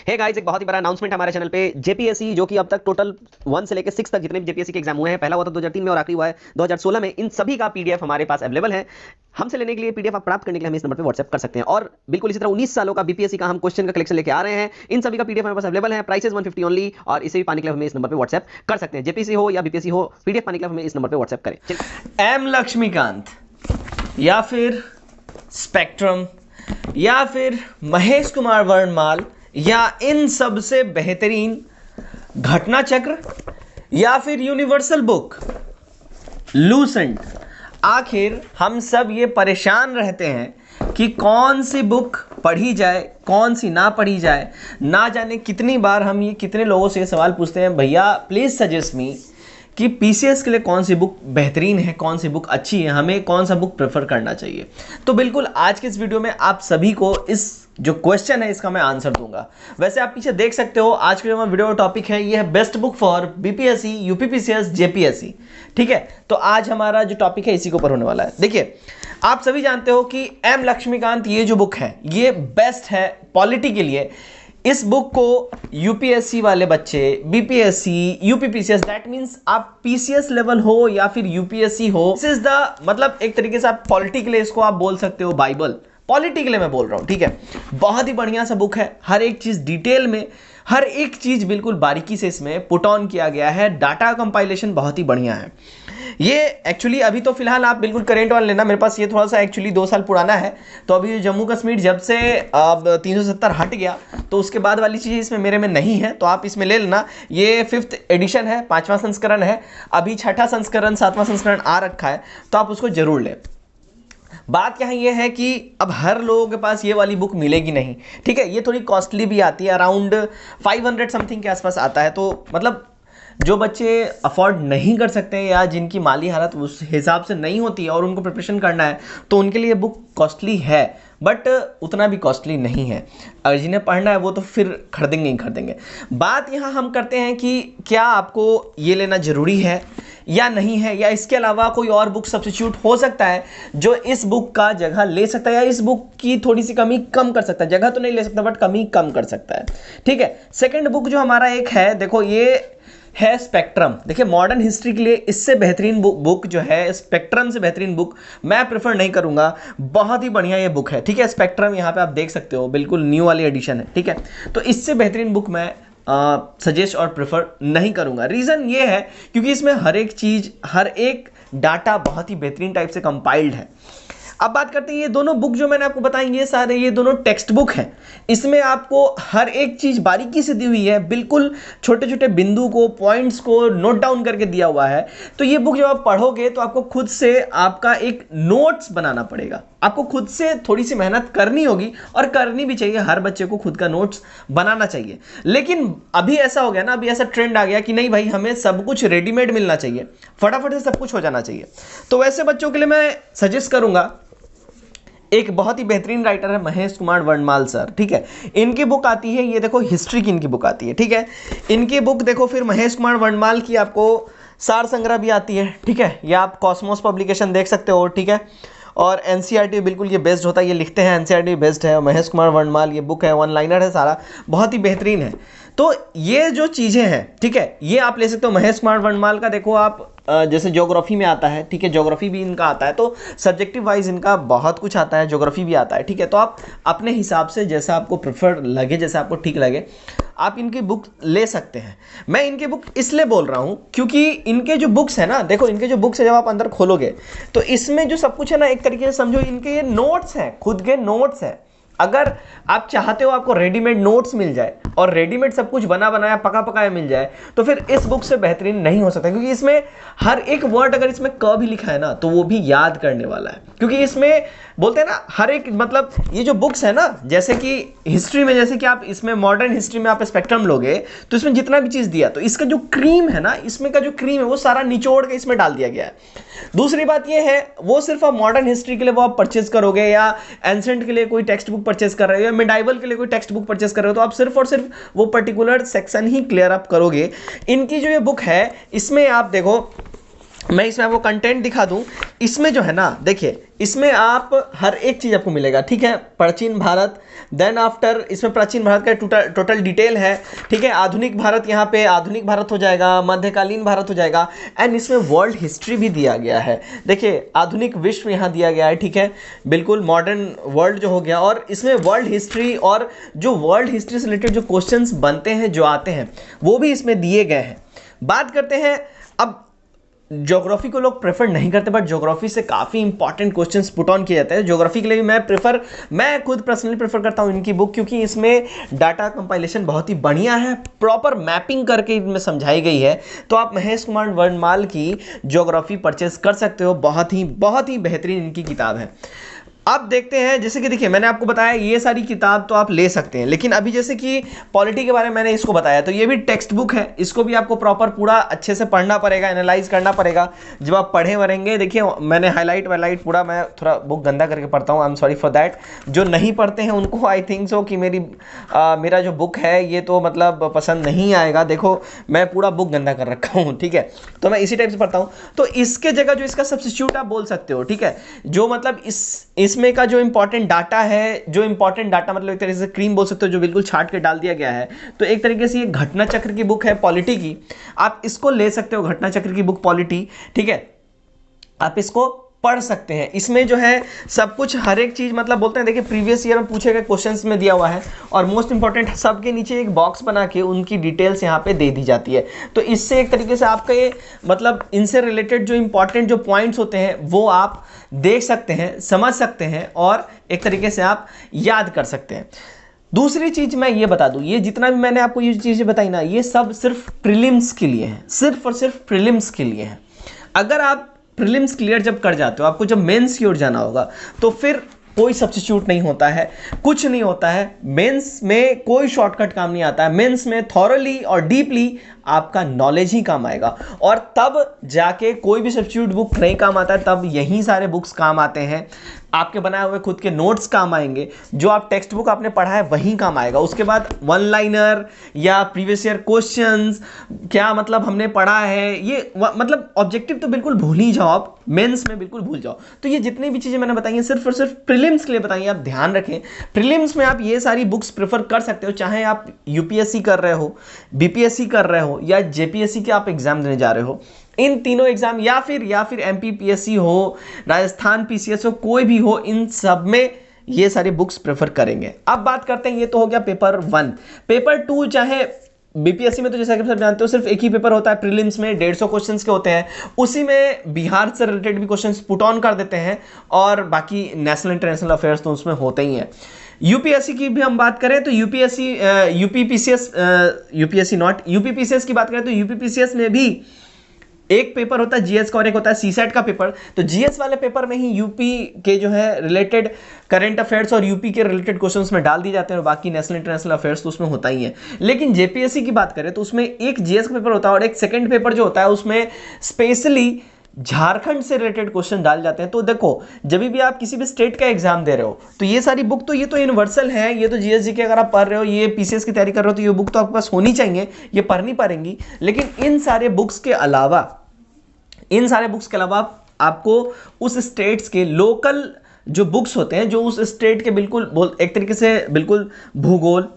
Hey guys, एक बहुत ही बड़ा अनाउंसमेंट हमारे चैनल पे। जेपीएससी जो कि अब तक टोटल 1 से लेकर 6 तक जितने भी जेपीएससी के एग्जाम हुए हैं, पहला हुआ था 2003 में और आखिरी हुआ है 2016 में, इन सभी का पीडीएफ हमारे पास अवेलेबल है। हमसे लेने के लिए पीडीएफ आप प्राप्त करने के लिए हमें इस नंबर पे व्हाट्सएप कर सकते हैं। और बिल्कुल इसी तरह 19 सालों का बीपीएससी का हम क्वेश्चन का कलेक्शन लेके आ रहे हैं। इन सभी का पीडीएफ हमारे पास अवेलेबल है। Price is 150 only. और इसे भी पाने के लिए हमें इस नंबर पे व्हाट्सएप कर सकते हैं। जेपीएससी हो या बीपीएससी हो, पीडीएफ पाने के लिए हमें इस नंबर पे व्हाट्सएप करें। एम लक्ष्मीकांत या फिर स्पेक्ट्रम या फिर महेश कुमार वर्णमाल या इन सब से बेहतरीन घटना चक्र या फिर यूनिवर्सल बुक लूसेंट। आखिर हम सब ये परेशान रहते हैं कि कौन सी बुक पढ़ी जाए, कौन सी ना पढ़ी जाए। ना जाने कितनी बार हम ये कितने लोगों से ये सवाल पूछते हैं, भैया प्लीज सजेस्ट मी कि पीसीएस के लिए कौन सी बुक बेहतरीन है, कौन सी बुक अच्छी है, हमें कौन सा बुक प्रेफर करना चाहिए। तो बिल्कुल आज के इस वीडियो में आप सभी को इस जो क्वेश्चन है इसका मैं आंसर दूंगा। वैसे आप पीछे देख सकते हो, आज के जो वीडियो टॉपिक है ये है best book for BPSC, UPPCS, JPSC. ठीक है, तो आज हमारा जो टॉपिक है इसी के ऊपर होने वाला है। देखिए, आप सभी जानते हो कि एम लक्ष्मीकांत ये जो बुक है ये बेस्ट है पॉलिटी के लिए। इस बुक को यूपीएससी वाले बच्चे, बीपीएससी, यूपीपीसीएस, दैट मींस आप पीसीएस लेवल हो या फिर यूपीएससी हो, दिस इज द मतलब एक तरीके से आप पॉलिटी के लिए इसको आप बोल सकते हो बाइबल। पॉलिटी के लिए मैं बोल रहा हूं, ठीक है। बहुत ही बढ़िया सा बुक है, हर एक चीज डिटेल में, हर एक चीज बिल्कुल बारीकी से इसमें पुट ऑन किया गया है। डाटा कंपाइलेशन बहुत ही बढ़िया है। ये एक्चुअली अभी तो फिलहाल आप बिल्कुल करेंट वाला लेना, मेरे पास ये थोड़ा सा एक्चुअली 2 साल पुराना है। तो अभी जम्मू कश्मीर जब से अब 370 हट गया तो उसके बाद वाली चीज़ इसमें मेरे में नहीं है, तो आप इसमें ले लेना। ये 5th एडिशन है, 5वां संस्करण है। अभी 6ठा संस्करण, 7वां संस्करण आ रखा है, तो आप उसको जरूर लें। बात यहाँ ये है कि अब हर लोगों के पास ये वाली बुक मिलेगी नहीं, ठीक है। ये थोड़ी कॉस्टली भी आती है, अराउंड 500 समथिंग के आसपास आता है। तो मतलब जो बच्चे अफोर्ड नहीं कर सकते हैं या जिनकी माली हालत उस हिसाब से नहीं होती है और उनको प्रिपरेशन करना है, तो उनके लिए बुक कॉस्टली है, बट उतना भी कॉस्टली नहीं है। अगर जिन्हें पढ़ना है वो तो फिर खरीदेंगे ही खरीदेंगे। बात यहाँ हम करते हैं कि क्या आपको ये लेना ज़रूरी है या नहीं है, या इसके अलावा कोई और बुक सब्स्टिट्यूट हो सकता है जो इस बुक का जगह ले सकता है या इस बुक की थोड़ी सी कमी कम कर सकता है। जगह तो नहीं ले सकता बट कमी कम कर सकता है, ठीक है। सेकंड बुक जो हमारा एक है, देखो ये है स्पेक्ट्रम। देखिए, मॉडर्न हिस्ट्री के लिए इससे बेहतरीन बुक जो है, स्पेक्ट्रम से बेहतरीन बुक मैं प्रेफर नहीं करूंगा। बहुत ही बढ़िया ये बुक है, ठीक है। स्पेक्ट्रम यहाँ पे आप देख सकते हो, बिल्कुल न्यू वाली एडिशन है, ठीक है। तो इससे बेहतरीन बुक मैं सजेस्ट और प्रेफर नहीं करूंगा। रीजन ये है क्योंकि इसमें हर एक चीज, हर एक डाटा बहुत ही बेहतरीन टाइप से कंपाइल्ड है। अब बात करते हैं, ये दोनों बुक जो मैंने आपको बताई ये सारे, ये दोनों टेक्स्ट बुक हैं। इसमें आपको हर एक चीज बारीकी से दी हुई है, बिल्कुल छोटे छोटे बिंदु को, पॉइंट्स को नोट डाउन करके दिया हुआ है। तो ये बुक जब आप पढ़ोगे तो आपको खुद से आपका एक नोट्स बनाना पड़ेगा, आपको खुद से थोड़ी सी मेहनत करनी होगी और करनी भी चाहिए। हर बच्चे को खुद का नोट्स बनाना चाहिए। लेकिन अभी ऐसा हो गया ना, अभी ऐसा ट्रेंड आ गया कि नहीं भाई, हमें सब कुछ रेडीमेड मिलना चाहिए, फटाफट से सब कुछ हो जाना चाहिए। तो वैसे बच्चों के लिए मैं सजेस्ट करूंगा, एक बहुत ही बेहतरीन राइटर है महेश कुमार वर्णमाल सर, ठीक है। इनकी बुक आती है, ये देखो हिस्ट्री की इनकी बुक आती है, ठीक है। इनकी बुक देखो, फिर महेश कुमार वर्णमाल की आपको सार संग्रह भी आती है, ठीक है। या आप कॉस्मोस पब्लिकेशन देख सकते हो, ठीक है। और एनसीईआरटी बिल्कुल ये बेस्ड होता है, ये लिखते हैं एनसीईआरटी बेस्ड है। महेश कुमार वर्णमाल ये बुक है, 1 लाइनर है सारा, बहुत ही बेहतरीन है। तो ये जो चीज़ें हैं, ठीक है, ये आप ले सकते हो। महेश कुमार वर्णमाल का देखो आप, जैसे ज्योग्राफी में आता है, ठीक है, ज्योग्राफी भी इनका आता है। तो सब्जेक्टिव वाइज इनका बहुत कुछ आता है, ज्योग्राफी भी आता है, ठीक है। तो आप अपने हिसाब से जैसा आपको प्रेफर लगे, जैसा आपको ठीक लगे, आप इनकी बुक ले सकते हैं। मैं इनकी बुक इसलिए बोल रहा हूं क्योंकि इनके जो बुक्स है ना, देखो इनके जो बुक्स है, जब आप अंदर खोलोगे तो इसमें जो सब कुछ है ना, एक तरीके से समझो इनके ये नोट्स हैं, खुद के नोट्स हैं। अगर आप चाहते हो आपको रेडीमेड नोट्स मिल जाए और रेडीमेड सब कुछ बना बनाया पका पकाया मिल जाए, तो फिर इस बुक से बेहतरीन नहीं हो सकता। क्योंकि इसमें हर एक वर्ड, अगर इसमें क भी लिखा है ना, तो वो भी याद करने वाला है। क्योंकि इसमें बोलते हैं ना, हर एक मतलब ये जो बुक्स है ना, जैसे कि हिस्ट्री में, जैसे कि आप इसमें मॉडर्न हिस्ट्री में आप स्पेक्ट्रम लोगे तो इसमें जितना भी चीज दिया, तो इसका जो क्रीम है ना, इसमें का जो क्रीम है वो सारा निचोड़ के इसमें डाल दिया गया है। दूसरी बात ये है, वो सिर्फ आप मॉडर्न हिस्ट्री के लिए वो आप परचेज करोगे, या एंसेंट के लिए कोई टेक्स्ट बुक परचेज कर रहे हो, या मिडाइवल के लिए कोई टेक्स्ट बुक परचेज कर रहे हो, तो आप सिर्फ और सिर्फ वो पर्टिकुलर सेक्शन ही क्लियर अप करोगे। इनकी जो ये बुक है, इसमें आप देखो मैं इसमें आपको कंटेंट दिखा दूं। इसमें जो है ना, देखिए इसमें आप हर एक चीज आपको मिलेगा, ठीक है। प्राचीन भारत, देन आफ्टर इसमें प्राचीन भारत का टोटल डिटेल है, ठीक है। आधुनिक भारत, यहाँ पे आधुनिक भारत हो जाएगा, मध्यकालीन भारत हो जाएगा, एंड इसमें वर्ल्ड हिस्ट्री भी दिया गया है। देखिए आधुनिक विश्व यहाँ दिया गया है, ठीक है, बिल्कुल मॉडर्न वर्ल्ड जो हो गया, और इसमें वर्ल्ड हिस्ट्री और जो वर्ल्ड हिस्ट्री से रिलेटेड जो क्वेश्चंस बनते हैं, जो आते हैं, वो भी इसमें दिए गए हैं। बात करते हैं अब, ज्योग्राफी को लोग प्रेफर नहीं करते, बट ज्योग्राफी से काफ़ी इंपॉर्टेंट क्वेश्चंस पुट ऑन किए जाते हैं। ज्योग्राफी के लिए भी मैं खुद पर्सनली प्रेफर करता हूं इनकी बुक, क्योंकि इसमें डाटा कंपाइलेशन बहुत ही बढ़िया है, प्रॉपर मैपिंग करके इनमें समझाई गई है। तो आप महेश कुमार वर्णमाल की ज्योग्राफी परचेस कर सकते हो, बहुत ही बेहतरीन इनकी किताब है। अब देखते हैं, जैसे कि देखिए मैंने आपको बताया ये सारी किताब तो आप ले सकते हैं, लेकिन अभी जैसे कि पॉलिटी के बारे में मैंने इसको बताया, तो ये भी टेक्स्ट बुक है, इसको भी आपको प्रॉपर पूरा अच्छे से पढ़ना पड़ेगा, एनालाइज करना पड़ेगा। जब आप पढ़े वरेंगे, देखिए मैंने हाईलाइट वाइलाइट पूरा, मैं थोड़ा बुक गंदा करके पढ़ता हूँ, I am sorry for that. जो नहीं पढ़ते हैं उनको आई थिंक सो कि मेरा जो बुक है ये तो मतलब पसंद नहीं आएगा। देखो मैं पूरा बुक गंदा कर रखा हूँ, ठीक है, तो मैं इसी टाइप से पढ़ता हूँ। तो इसके जगह जो इसका सब्स्टिट्यूट आप बोल सकते हो, ठीक है, जो मतलब इसमें का जो इंपॉर्टेंट डाटा है, जो इंपॉर्टेंट डाटा मतलब एक तरीके से क्रीम बोल सकते हो, जो बिल्कुल छाट के डाल दिया गया है, तो एक तरीके से ये घटना चक्र की बुक है पॉलिटी की, आप इसको ले सकते हो, घटना चक्र की बुक पॉलिटी, ठीक है, आप इसको पढ़ सकते हैं। इसमें जो है सब कुछ, हर एक चीज मतलब बोलते हैं, देखिए प्रीवियस ईयर में पूछे गए क्वेश्चंस में दिया हुआ है, और मोस्ट इंपॉर्टेंट सबके नीचे एक बॉक्स बना के उनकी डिटेल्स यहाँ पे दे दी जाती है। तो इससे एक तरीके से आपका ये मतलब इनसे रिलेटेड जो इंपॉर्टेंट जो पॉइंट्स होते हैं वो आप देख सकते हैं, समझ सकते हैं, और एक तरीके से आप याद कर सकते हैं। दूसरी चीज मैं ये बता दूं, ये जितना भी मैंने आपको ये चीजें बताई ना, ये सब सिर्फ प्रीलिम्स के लिए है, सिर्फ और सिर्फ प्रीलिम्स के लिए है। अगर आप प्रीलिम्स क्लियर जब कर जाते हो, आपको जब मेंस की ओर जाना होगा, तो फिर कोई सब्स्टिट्यूट नहीं होता है, कुछ नहीं होता है। मेंस में कोई शॉर्टकट काम नहीं आता है। मेंस में थॉरली और डीपली आपका नॉलेज ही काम आएगा, और तब जाके कोई भी सब्स्टिट्यूट बुक नहीं काम आता है, तब यही सारे बुक्स काम आते हैं। आपके बनाए हुए खुद के नोट्स काम आएंगे, जो आप टेक्स्ट बुक आपने पढ़ा है वही काम आएगा। उसके बाद वन लाइनर या प्रीवियस ईयर क्वेश्चंस, क्या मतलब हमने पढ़ा है, ये मतलब ऑब्जेक्टिव तो बिल्कुल भूल ही जाओ, आप मेंस में बिल्कुल भूल जाओ। तो ये जितनी भी चीजें मैंने बताई हैं सिर्फ और सिर्फ प्रीलिम्स के लिए बताई हैं, आप ध्यान रखें। प्रीलिम्स में आप ये सारी बुक्स प्रेफर कर सकते हो, चाहे आप यूपीएससी कर रहे हो, बीपीएससी कर रहे हो, या जेपीएससी के आप एग्जाम देने जा रहे हो। इन तीनों एग्जाम, या फिर एमपीपीएससी हो, राजस्थान पीसीएस हो, कोई भी हो, इन सब में ये सारी बुक्स प्रेफर करेंगे। अब बात करते हैं, ये तो हो गया पेपर 1। पेपर 2, चाहे बीपीएससी में तो जैसा कि आप जानते हो सिर्फ एक ही पेपर होता है, प्रीलिम्स में 150 क्वेश्चंस के होते हैं, उसी में बिहार से रिलेटेड भी क्वेश्चंस पुट ऑन कर देते हैं, और बाकी नेशनल इंटरनेशनल अफेयर्स तो उसमें होते ही हैं। यूपीएससी की भी हम बात करें तो यूपीपीसीएस की बात करें तो यूपीपीसीएस में भी एक पेपर होता है जीएस का और एक होता है सीसेट का पेपर। तो जीएस वाले पेपर में ही यूपी के जो है रिलेटेड करंट अफेयर्स और यूपी के रिलेटेड क्वेश्चंस में डाल दी जाते हैं, और बाकी नेशनल इंटरनेशनल अफेयर्स तो उसमें होता ही है। लेकिन जेपीएससी की बात करें तो उसमें एक जीएस का पेपर होता है, और एक सेकंड पेपर जो होता है उसमें स्पेशली झारखंड से रिलेटेड क्वेश्चन डाल जाते हैं। तो देखो जब भी आप किसी भी स्टेट का एग्जाम दे रहे हो, तो ये सारी बुक तो ये तो यूनिवर्सल है, ये तो जीएसजी के अगर आप पढ़ रहे हो, ये पीसीएस की तैयारी कर रहे हो, तो ये बुक तो आपके पास होनी चाहिए, ये पढ़नी पड़ेंगी। लेकिन इन सारे बुक्स के अलावा आपको उस स्टेट्स के लोकल जो बुक्स होते हैं, जो उस स्टेट के बिल्कुल एक तरीके से बिल्कुल भूगोल,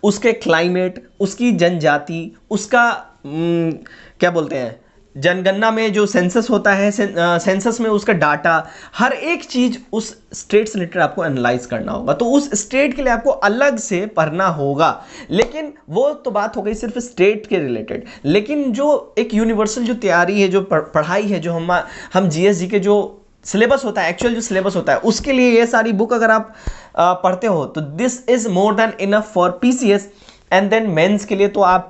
उसके क्लाइमेट, उसकी जनजाति, उसका क्या बोलते हैं, जनगणना में जो सेंसस होता है, सेंसस में उसका डाटा, हर एक चीज उस स्टेट से रिलेटेड आपको एनालाइज करना होगा। तो उस स्टेट के लिए आपको अलग से पढ़ना होगा। लेकिन वो तो बात हो गई सिर्फ स्टेट के रिलेटेड, लेकिन जो एक यूनिवर्सल जो तैयारी है, जो पढ़ाई है, जो हम जीएसजी के जो सिलेबस होता है, एक्चुअल जो सिलेबस होता है, उसके लिए ये सारी बुक अगर आप पढ़ते हो तो this is more than enough for PCS. And then mains के लिए तो आप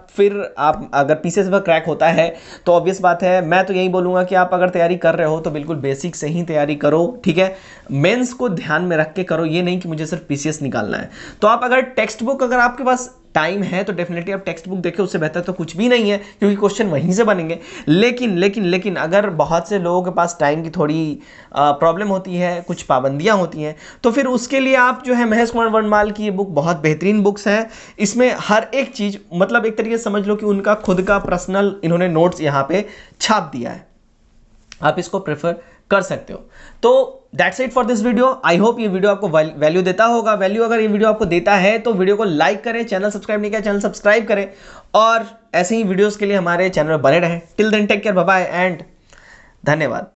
अगर पीसीएस में क्रैक होता है तो ऑब्वियस बात है, मैं तो यही बोलूंगा कि आप अगर तैयारी कर रहे हो तो बिल्कुल बेसिक से ही तैयारी करो, ठीक है। मेंस को ध्यान में रख के करो, ये नहीं कि मुझे सिर्फ पीसीएस निकालना है। तो आप अगर टेक्स्ट बुक, अगर आपके पास टाइम है तो डेफिनेटली आप टेक्स्ट बुक देखें, उससे बेहतर तो कुछ भी नहीं है, क्योंकि क्वेश्चन वहीं से बनेंगे। लेकिन अगर बहुत से लोगों के पास टाइम की थोड़ी प्रॉब्लम होती है, कुछ पाबंदियां होती हैं, तो फिर उसके लिए आप जो है महेश कुमार वर्णमाल की ये बुक बहुत बेहतरीन बुक्स है। इसमें हर एक चीज मतलब एक तरीके से समझ लो कि उनका खुद का पर्सनल इन्होंने नोट्स यहाँ पे छाप दिया है। आप इसको प्रेफर कर सकते हो। तो that's it for this video. I hope ये वीडियो आपको वैल्यू देता होगा। वैल्यू अगर ये वीडियो आपको देता है तो वीडियो को लाइक करें, चैनल सब्सक्राइब नहीं किया चैनल सब्सक्राइब करें, और ऐसे ही वीडियोस के लिए हमारे चैनल में बने रहें। Till then take care, bye bye and धन्यवाद।